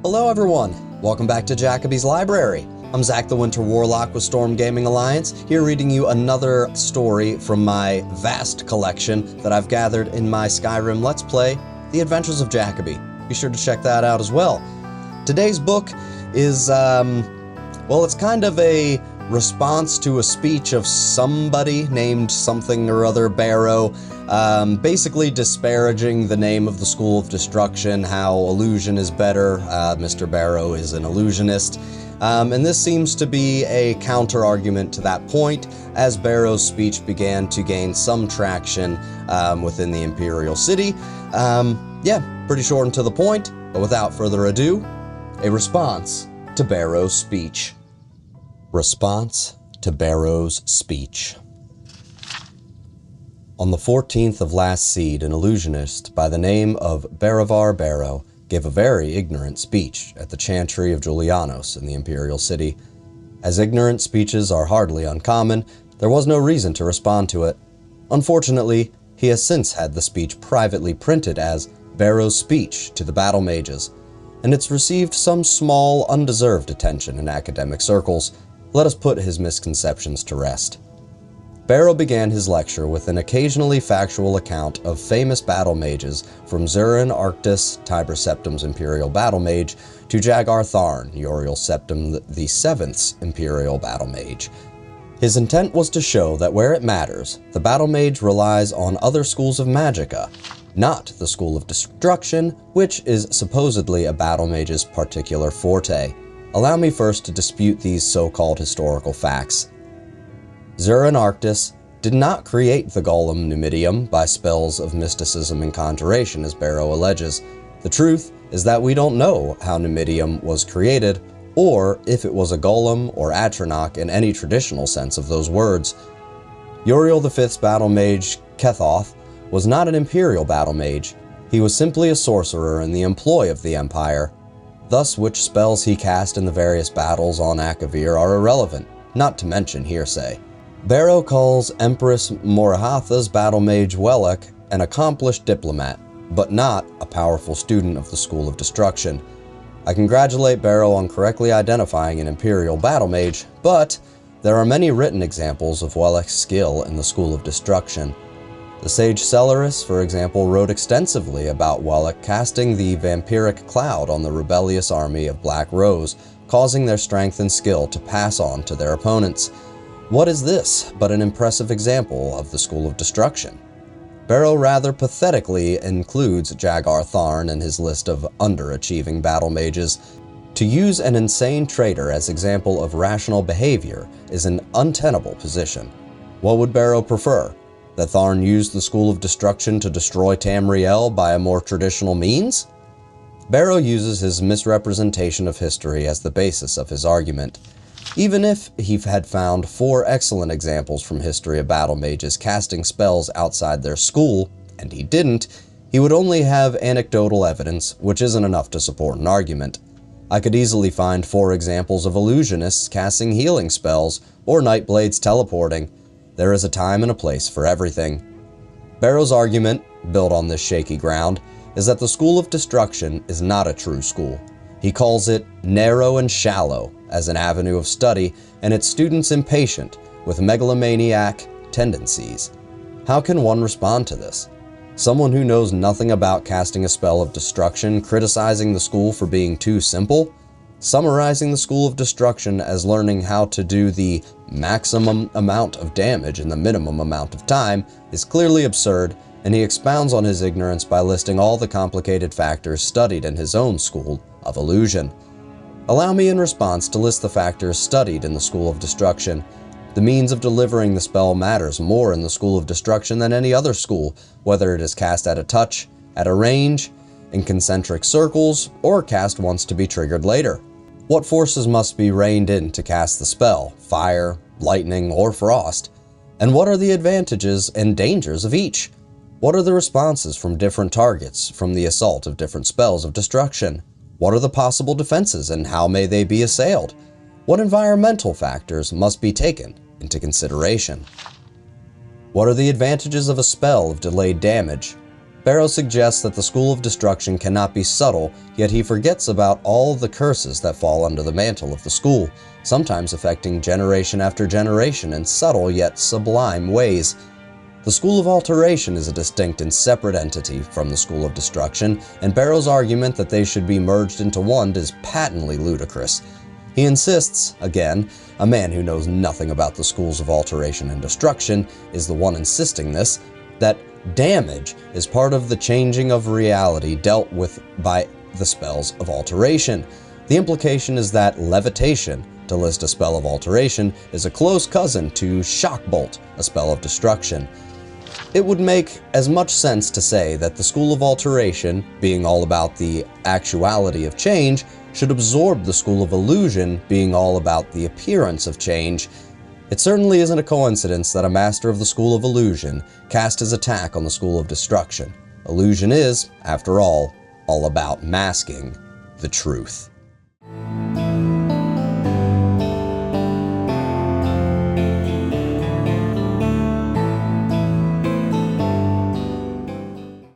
Hello everyone, welcome back to Jacoby's Library. I'm Zach the Winter Warlock with Storm Gaming Alliance, here reading you another story from my vast collection that I've gathered in my Skyrim Let's Play, The Adventures of Jacoby. Be sure to check that out as well. Today's book is, well, it's kind of a response to a speech of somebody named something or other Bero, basically disparaging the name of the School of Destruction, how illusion is better. Mr. Bero is an illusionist. And this seems to be a counter-argument to that point, as Bero's speech began to gain some traction within the Imperial City. Yeah, pretty short and to the point, but without further ado, a response to Bero's speech. Response to Bero's speech. On the 14th of last seed, an illusionist by the name of Bero gave a very ignorant speech at the Chantry of Julianos in the Imperial City. As ignorant speeches are hardly uncommon, there was no reason to respond to it. Unfortunately, he has since had the speech privately printed as Bero's Speech to the Battle Mages, and it's received some small, undeserved attention in academic circles. Let us put his misconceptions to rest. Bero began his lecture with an occasionally factual account of famous battle mages, from Zurin Arctus, Tiber Septim's Imperial Battle Mage, to Jagar Tharn, Uriel Septim the 7th's Imperial Battle Mage. His intent was to show that where it matters, the Battle Mage relies on other schools of magicka, not the School of Destruction, which is supposedly a Battle Mage's particular forte. Allow me first to dispute these so-called historical facts. Zurin Arctus did not create the golem Numidium by spells of mysticism and conjuration, as Bero alleges. The truth is that we don't know how Numidium was created, or if it was a golem or atronach in any traditional sense of those words. Uriel V's battle mage, Kethoth, was not an imperial battle mage. He was simply a sorcerer in the employ of the Empire. Thus, which spells he cast in the various battles on Akavir are irrelevant, not to mention hearsay. Bero calls Empress Morahatha's battle mage Warlock an accomplished diplomat, but not a powerful student of the School of Destruction. I congratulate Bero on correctly identifying an imperial battle mage, but there are many written examples of Warlock's skill in the School of Destruction. The sage Celerus, for example, wrote extensively about Warlock casting the vampiric cloud on the rebellious army of Black Rose, causing their strength and skill to pass on to their opponents. What is this but an impressive example of the School of Destruction? Bero rather pathetically includes Jagar Tharn in his list of underachieving battle mages. To use an insane traitor as example of rational behavior is an untenable position. What would Bero prefer? That Tharn used the School of Destruction to destroy Tamriel by a more traditional means? Bero uses his misrepresentation of history as the basis of his argument. Even if he had found 4 excellent examples from history of battle mages casting spells outside their school, and he didn't, he would only have anecdotal evidence, which isn't enough to support an argument. I could easily find 4 examples of illusionists casting healing spells, or Nightblades teleporting. There is a time and a place for everything. Bero's argument, built on this shaky ground, is that the School of Destruction is not a true school. He calls it narrow and shallow as an avenue of study, and its students impatient with megalomaniac tendencies. How can one respond to this? Someone who knows nothing about casting a spell of destruction criticizing the school for being too simple? Summarizing the School of Destruction as learning how to do the maximum amount of damage in the minimum amount of time is clearly absurd, and he expounds on his ignorance by listing all the complicated factors studied in his own school of illusion. Allow me in response to list the factors studied in the School of Destruction. The means of delivering the spell matters more in the School of Destruction than any other school, whether it is cast at a touch, at a range, in concentric circles, or cast once to be triggered later. What forces must be reined in to cast the spell, fire, lightning, or frost? And what are the advantages and dangers of each? What are the responses from different targets from the assault of different spells of destruction? What are the possible defenses and how may they be assailed? What environmental factors must be taken into consideration? What are the advantages of a spell of delayed damage? Bero suggests that the School of Destruction cannot be subtle, yet he forgets about all the curses that fall under the mantle of the school, sometimes affecting generation after generation in subtle yet sublime ways. The School of Alteration is a distinct and separate entity from the School of Destruction, and Bero's argument that they should be merged into one is patently ludicrous. He insists, again, a man who knows nothing about the Schools of Alteration and Destruction is the one insisting this, that damage is part of the changing of reality dealt with by the spells of alteration. The implication is that levitation, to list a spell of alteration, is a close cousin to shockbolt, a spell of destruction. It would make as much sense to say that the School of Alteration, being all about the actuality of change, should absorb the School of Illusion, being all about the appearance of change. It certainly isn't a coincidence that a master of the School of Illusion cast his attack on the School of Destruction. Illusion is, after all about masking the truth.